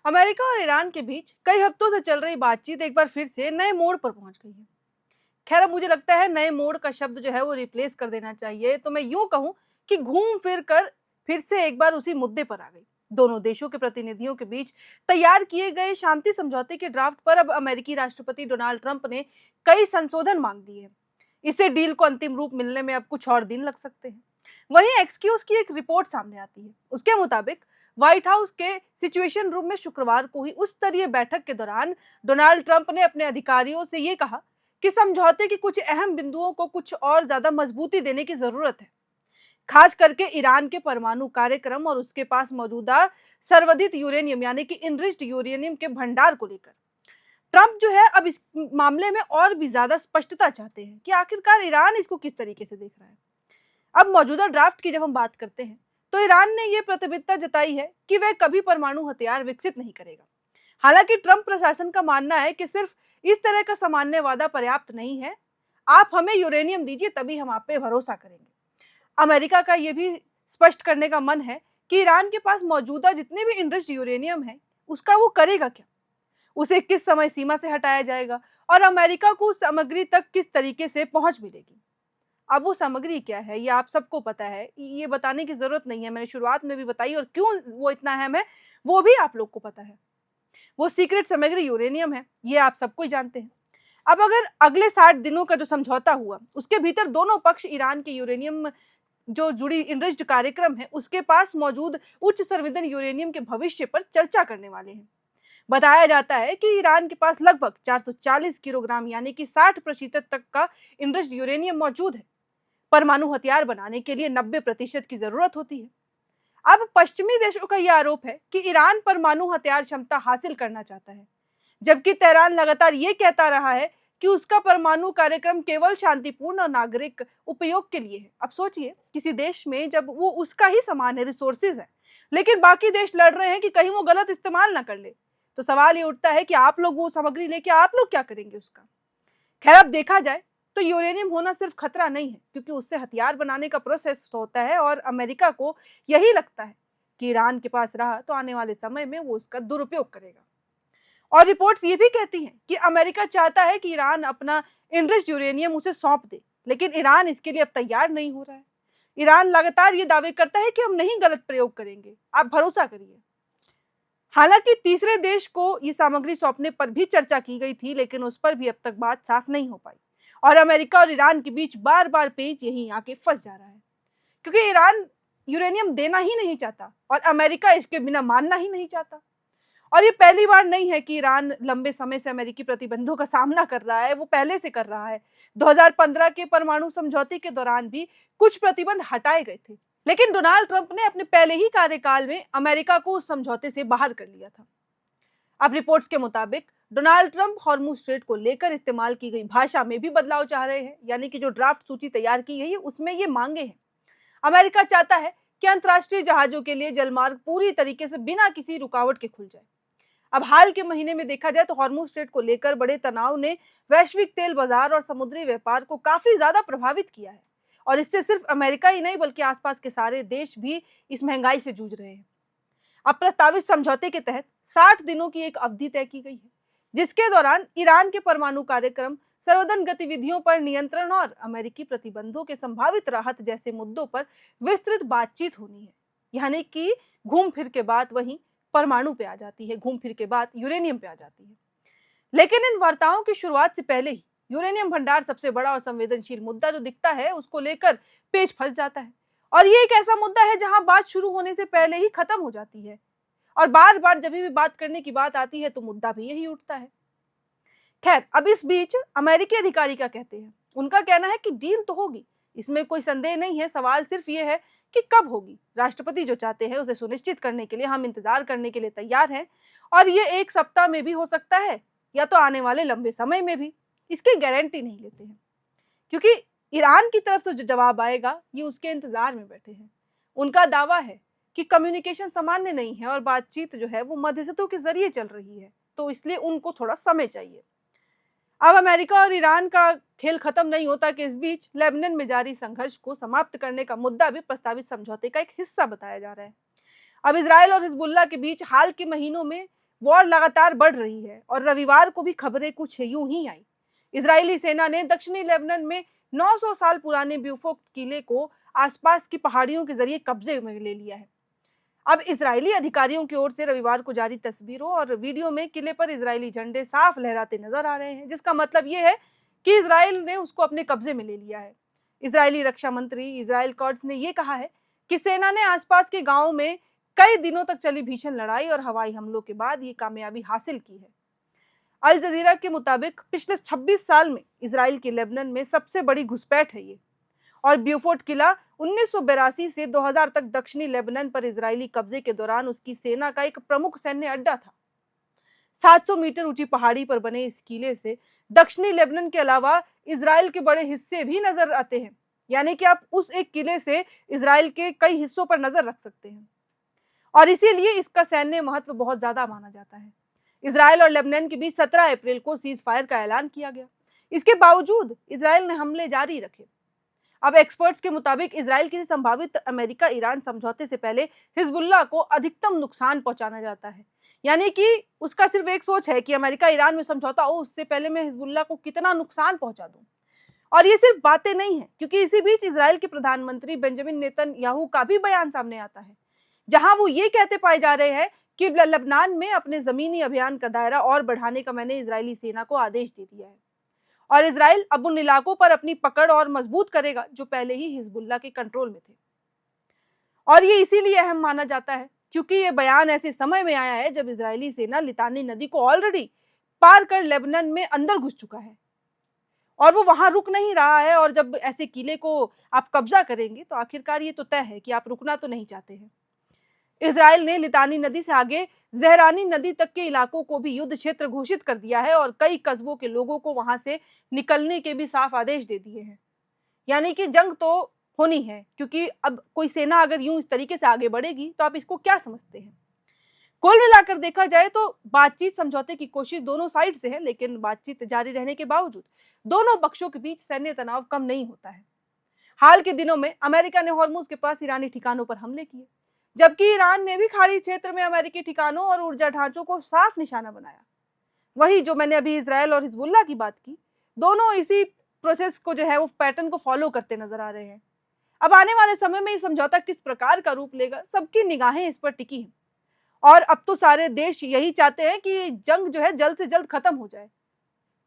America और Iran के बीच कई हफ्तों से चल रही बातचीत एक बार फिर से नए मोड़ पर पहुंच गई है। खैर, अब मुझे लगता है नए मोड़ का शब्द जो है वो रिप्लेस कर देना चाहिए। तो मैं यूं कहूं कि घूम फिर कर फिर से एक बार उसी मुद्दे पर आ गई। दोनों देशों के प्रतिनिधियों के बीच तैयार किए गए शांति समझौते के ड्राफ्ट पर अब अमेरिकी राष्ट्रपति डोनाल्ड ट्रंप ने कई संशोधन मांग लिए हैं। इससे डील को अंतिम रूप मिलने में अब कुछ और दिन लग सकते हैं। वहीं एक्सक्यूज की एक रिपोर्ट सामने आती है। उसके मुताबिक व्हाइट हाउस के सिचुएशन रूम में शुक्रवार को ही उस स्तरीय बैठक के दौरान डोनाल्ड ट्रंप ने अपने अधिकारियों से ये कहा कि समझौते के कुछ अहम बिंदुओं को कुछ और ज्यादा मजबूती देने की जरूरत है, खास करके ईरान के परमाणु कार्यक्रम और उसके पास मौजूदा सर्वाधिक यूरेनियम यानी कि इनरिच्ड यूरेनियम के भंडार को लेकर। ट्रंप जो है अब इस मामले में और भी ज्यादा स्पष्टता चाहते हैं कि आखिरकार ईरान इसको किस तरीके से देख रहा है। अब मौजूदा ड्राफ्ट की जब हम बात करते हैं तो ईरान ने यह प्रतिबद्धता जताई है कि वह कभी परमाणु हथियार विकसित नहीं करेगा। हालांकि ट्रंप प्रशासन का मानना है कि सिर्फ इस तरह का सामान्य वादा पर्याप्त नहीं है। आप हमें यूरेनियम दीजिए, तभी हम आप पे भरोसा करेंगे। अमेरिका का यह भी स्पष्ट करने का मन है कि ईरान के पास मौजूदा जितने भी इनरिच्ड यूरेनियम है उसका वो करेगा क्या, उसे किस समय सीमा से हटाया जाएगा और अमेरिका को उस सामग्री तक किस तरीके से पहुंच मिलेगी। अब वो सामग्री क्या है ये आप सबको पता है, ये बताने की जरूरत नहीं है। मैंने शुरुआत में भी बताई, और क्यों वो इतना अहम है वो भी आप लोग को पता है। वो सीक्रेट सामग्री यूरेनियम है, ये आप सबको ही जानते हैं। अब अगर अगले 60 दिनों का जो समझौता हुआ उसके भीतर दोनों पक्ष ईरान के यूरेनियम जो जुड़ी इनरिच्ड कार्यक्रम है उसके पास मौजूद उच्च संवेदन यूरेनियम के भविष्य पर चर्चा करने वाले हैं। बताया जाता है कि ईरान के पास लगभग 440 किलोग्राम यानी कि 60% तक का इनरिच्ड यूरेनियम मौजूद है। परमाणु हथियार बनाने के लिए 90% की जरूरत होती है। अब पश्चिमी देशों का यह आरोप है कि ईरान परमाणु हथियार क्षमता हासिल करना चाहता है, जबकि तेहरान लगातार ये कहता रहा है कि उसका परमाणु कार्यक्रम केवल शांतिपूर्ण और नागरिक उपयोग के लिए है। अब सोचिए, किसी देश में जब वो उसका ही सामान है, रिसोर्सेज है, लेकिन बाकी देश लड़ रहे हैं कि कहीं वो गलत इस्तेमाल ना कर ले, तो सवाल ये उठता है कि आप लोग वो सामग्री लेके आप लोग क्या करेंगे उसका। खैर, अब देखा जाए तो यूरेनियम होना सिर्फ खतरा नहीं है, क्योंकि उससे हथियार बनाने का प्रोसेस होता है और अमेरिका को यही लगता है कि ईरान के पास रहा तो आने वाले समय में वो उसका दुरुपयोग करेगा। और रिपोर्ट्स ये भी कहती हैं कि अमेरिका चाहता है कि ईरान अपना इनरिच्ड यूरेनियम उसे सौंप दे, लेकिन ईरान इसके लिए अब तैयार नहीं हो रहा है। ईरान लगातार ये दावे करता है कि हम नहीं गलत प्रयोग करेंगे, आप भरोसा करिए। हालांकि तीसरे देश को ये सामग्री सौंपने पर भी चर्चा की गई थी, लेकिन उस पर भी अब तक बात साफ नहीं हो पाई और अमेरिका और ईरान के बीच बार बार पेच यहीं आके फंस जा रहा है, क्योंकि ईरान यूरेनियम देना ही नहीं चाहता और अमेरिका इसके बिना मानना ही नहीं चाहता। और ये पहली बार नहीं है कि ईरान लंबे समय से अमेरिकी प्रतिबंधों का सामना कर रहा है, वो पहले से कर रहा है। 2015 के परमाणु समझौते के दौरान भी कुछ प्रतिबंध हटाए गए थे, लेकिन डोनाल्ड ट्रंप ने अपने पहले ही कार्यकाल में अमेरिका को उस समझौते से बाहर कर लिया था। अब रिपोर्ट्स के मुताबिक डोनाल्ड ट्रंप हॉर्मुज स्ट्रेट को लेकर इस्तेमाल की गई भाषा में भी बदलाव चाह रहे हैं, यानी कि जो ड्राफ्ट सूची तैयार की गई है उसमें ये मांगे हैं। अमेरिका चाहता है कि अंतर्राष्ट्रीय जहाजों के लिए जलमार्ग पूरी तरीके से बिना किसी रुकावट के खुल जाए। अब हाल के महीने में देखा जाए तो हॉर्मुज स्ट्रेट को लेकर बड़े तनाव ने वैश्विक तेल बाजार और समुद्री व्यापार को काफी ज्यादा प्रभावित किया है, और इससे सिर्फ अमेरिका ही नहीं बल्कि आसपास के सारे देश भी इस महंगाई से जूझ रहे हैं। अब प्रस्तावित समझौते के तहत 60 दिनों की एक अवधि तय की गई है, जिसके दौरान ईरान के परमाणु कार्यक्रम, सर्वदन गतिविधियों पर नियंत्रण और अमेरिकी प्रतिबंधों के संभावित राहत जैसे मुद्दों पर विस्तृत बातचीत होनी है। यानी कि घूम फिर के बात वहीं परमाणु पे आ जाती है, घूम फिर के बात यूरेनियम पे आ जाती है। लेकिन इन वार्ताओं की शुरुआत से पहले ही यूरेनियम भंडार सबसे बड़ा और संवेदनशील मुद्दा जो दिखता है, उसको लेकर पेच फंस जाता है। और ये एक ऐसा मुद्दा है जहां बात शुरू होने से पहले ही खत्म हो जाती है, और बार बार जब भी बात करने की बात आती है तो मुद्दा भी यही उठता है। खैर, अब इस बीच अमेरिकी अधिकारी क्या कहते हैं? उनका कहना है कि डील तो होगी, इसमें कोई संदेह नहीं है, सवाल सिर्फ ये है कि कब होगी। राष्ट्रपति जो चाहते हैं उसे सुनिश्चित करने के लिए हम इंतजार करने के लिए तैयार हैं, और ये एक सप्ताह में भी हो सकता है या तो आने वाले लंबे समय में भी। इसकी गारंटी नहीं लेते हैं, क्योंकि ईरान की तरफ से जो जवाब आएगा ये उसके इंतजार में बैठे हैं। उनका दावा है कि कम्युनिकेशन सामान्य नहीं है और बातचीत जो है वो मध्यस्थों के जरिए चल रही है, तो इसलिए उनको थोड़ा समय चाहिए। अब अमेरिका और ईरान का खेल खत्म नहीं होता कि इस बीच लेबनान में जारी संघर्ष को समाप्त करने का मुद्दा भी प्रस्तावित समझौते का एक हिस्सा बताया जा रहा है। अब इजराइल और हिजबुल्लाह के बीच हाल के महीनों में वॉर लगातार बढ़ रही है और रविवार को भी खबरें कुछ यूं ही आई। इजरायली सेना ने दक्षिणी लेबनान में 900 साल पुराने ब्यूफोक किले को आसपास की पहाड़ियों के जरिए कब्जे में ले लिया है। अब इजरायली अधिकारियों की ओर से रविवार को जारी तस्वीरों और वीडियो में किले पर इजरायली झंडे साफ लहराते नजर आ रहे हैं, जिसका मतलब ये है कि इजराइल ने उसको अपने कब्जे में ले लिया है। इजरायली रक्षा मंत्री इजराइल कर्ट्ज ने यह कहा है कि सेना ने आसपास के गांवों में कई दिनों तक चली भीषण लड़ाई और हवाई हमलों के बाद ये कामयाबी हासिल की है। अल जजीरा के मुताबिक पिछले 26 साल में इजराइल के लेबनान में सबसे बड़ी घुसपैठ है ये, और ब्यूफोर्ट किला 1982 से 2000 तक दक्षिणी लेबनान पर इजरायली कब्जे के दौरान उसकी सेना का एक प्रमुख सैन्य अड्डा था। 700 मीटर ऊंची पहाड़ी पर बने इस किले से दक्षिणी लेबनान के अलावा इजराइल के बड़े हिस्से भी नजर आते हैं, यानी कि आप उस एक किले से इजराइल के कई हिस्सों पर नजर रख सकते हैं, और इसीलिए इसका सैन्य महत्व बहुत ज्यादा माना जाता है। इजराइल और लेबनान के बीच 17 अप्रैल को सीज फायर का ऐलान किया गया। इसके बावजूद इजराइल ने हमले जारी रखे। अब एक्सपर्ट्स के मुताबिक इजराइल किसी संभावित अमेरिका ईरान समझौते से पहले हिजबुल्लाह को अधिकतम नुकसान पहुंचाना चाहता है, यानी कि उसका सिर्फ एक सोच है कि अमेरिका ईरान में समझौता हो, उससे पहले मैं हिजबुल्लाह को कितना नुकसान पहुंचा दूं। और ये सिर्फ बातें नहीं है, क्योंकि इसी बीच इजराइल के प्रधानमंत्री बेंजामिन नेतन्याहू का भी बयान सामने आता है, जहां वो ये कहते पाए जा रहे हैं कि लेबनान में अपने जमीनी अभियान का दायरा और बढ़ाने का मैंने इजरायली सेना को आदेश दे दिया है, और इजराइल अब उन इलाकों पर अपनी पकड़ और मजबूत करेगा जो पहले ही हिजबुल्लाह के कंट्रोल में थे। और ये इसीलिए अहम माना जाता है क्योंकि ये बयान ऐसे समय में आया है जब इजरायली सेना लितानी नदी को ऑलरेडी पार कर लेबनान में अंदर घुस चुका है, और वो वहां रुक नहीं रहा है। और जब ऐसे किले को आप कब्जा करेंगे तो आखिरकार ये तो तय है कि आप रुकना तो नहीं चाहते हैं। इजराइल ने लितानी नदी से आगे जहरानी नदी तक के इलाकों को भी युद्ध क्षेत्र घोषित कर दिया है, और कई कस्बों के लोगों को वहां से निकलने के भी साफ आदेश दे दिए हैं। यानी कि जंग तो होनी है, क्योंकि अब कोई सेना अगर यूं इस तरीके से आगे बढ़ेगी तो आप इसको क्या समझते हैं। कुल मिलाकर देखा जाए तो बातचीत समझौते की कोशिश दोनों साइड से है, लेकिन बातचीत जारी रहने के बावजूद दोनों पक्षों के बीच सैन्य तनाव कम नहीं होता है। हाल के दिनों में अमेरिका ने हॉर्मुज के पास ईरानी ठिकानों पर हमले किए, जबकि ईरान ने भी खाड़ी क्षेत्र में अमेरिकी ठिकानों और ऊर्जा ढांचों को साफ निशाना बनाया। वही जो मैंने अभी इजराइल और हिजबुल्लाह की बात की, दोनों इसी प्रोसेस को जो है वो पैटर्न को फॉलो करते नजर आ रहे हैं। अब आने वाले समय में ये समझौता किस प्रकार का रूप लेगा, सबकी निगाहें इस पर टिकी हैं, और अब तो सारे देश यही चाहते हैं कि जंग जो है जल्द से जल्द खत्म हो जाए।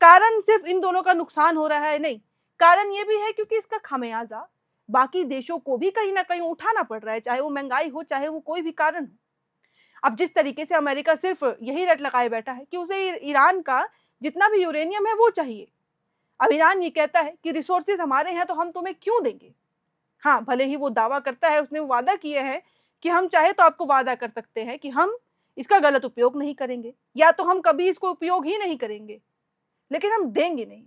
कारण सिर्फ इन दोनों का नुकसान हो रहा है नहीं, कारण ये भी है क्योंकि इसका खामियाजा बाकी देशों को भी कहीं ना कहीं उठाना पड़ रहा है, चाहे वो महंगाई हो, चाहे वो कोई भी कारण हो। अब जिस तरीके से अमेरिका सिर्फ यही रट लगाए बैठा है कि उसे ईरान का जितना भी यूरेनियम है वो चाहिए। अब ईरान ये कहता है कि रिसोर्सेज हमारे हैं तो हम तुम्हें क्यों देंगे। हाँ, भले ही वो दावा करता है, उसने वादा किए हैं कि हम चाहे तो आपको वादा कर सकते हैं कि हम इसका गलत उपयोग नहीं करेंगे, या तो हम कभी इसको उपयोग ही नहीं करेंगे, लेकिन हम देंगे नहीं।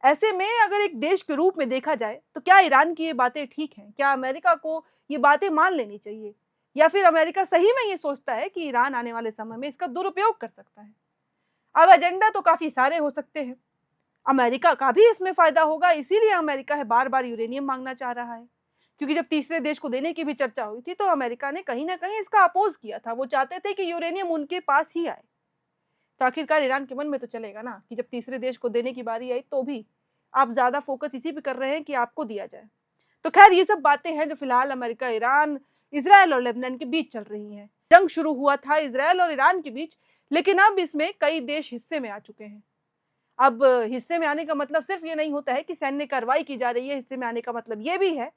ऐसे में अगर एक देश के रूप में देखा जाए तो क्या ईरान की ये बातें ठीक हैं? क्या अमेरिका को ये बातें मान लेनी चाहिए, या फिर अमेरिका सही में ये सोचता है कि ईरान आने वाले समय में इसका दुरुपयोग कर सकता है? अब एजेंडा तो काफी सारे हो सकते हैं। अमेरिका का भी इसमें फायदा होगा, इसीलिए अमेरिका है बार बार यूरेनियम मांगना चाह रहा है, क्योंकि जब तीसरे देश को देने की भी चर्चा हुई थी तो अमेरिका ने कहीं ना कहीं इसका अपोज किया था। वो चाहते थे कि यूरेनियम उनके पास ही आए। तो आखिरकार ईरान के मन में तो चलेगा ना कि जब तीसरे देश को देने की बारी आई तो भी आप ज्यादा फोकस इसी पे कर रहे हैं कि आपको दिया जाए। तो खैर, ये सब बातें हैं जो फिलहाल अमेरिका, ईरान, इजराइल और लेबनान के बीच चल रही हैं। जंग शुरू हुआ था इजराइल और ईरान के बीच, लेकिन अब इसमें कई देश हिस्से में आ चुके हैं। अब हिस्से में आने का मतलब सिर्फ ये नहीं होता है कि सैन्य कार्रवाई की जा रही है, हिस्से में आने का मतलब ये भी है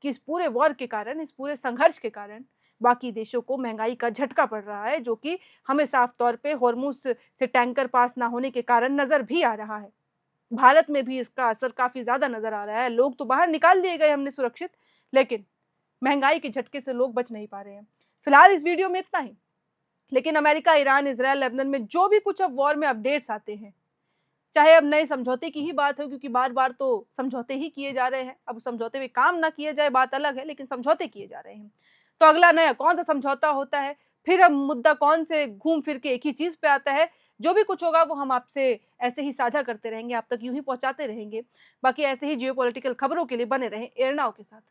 कि इस पूरे वॉर के कारण, इस पूरे संघर्ष के कारण बाकी देशों को महंगाई का झटका पड़ रहा है, जो कि हमें साफ तौर पे हॉर्मुज से टैंकर पास ना होने के कारण नजर भी आ रहा है। भारत में भी इसका असर काफी ज्यादा नजर आ रहा है। लोग तो बाहर निकाल दिए गए हमने सुरक्षित, लेकिन महंगाई के झटके से लोग बच नहीं पा रहे हैं। फिलहाल इस वीडियो में इतना ही, लेकिन अमेरिका, ईरान, इजराइल, लेबनान में जो भी कुछ अब वॉर में अपडेट्स आते हैं, चाहे अब नए समझौते की ही बात हो, क्योंकि बार बार तो समझौते ही किए जा रहे हैं, अब समझौते में काम ना किया जाए बात अलग है, लेकिन समझौते किए जा रहे हैं। तो अगला नया कौन सा समझौता होता है, फिर अब मुद्दा कौन से घूम फिर के एक ही चीज पे आता है, जो भी कुछ होगा वो हम आपसे ऐसे ही साझा करते रहेंगे, आप तक यूं ही पहुंचाते रहेंगे। बाकी ऐसे ही जियोपॉलिटिकल खबरों के लिए बने रहें एयरनाउ के साथ।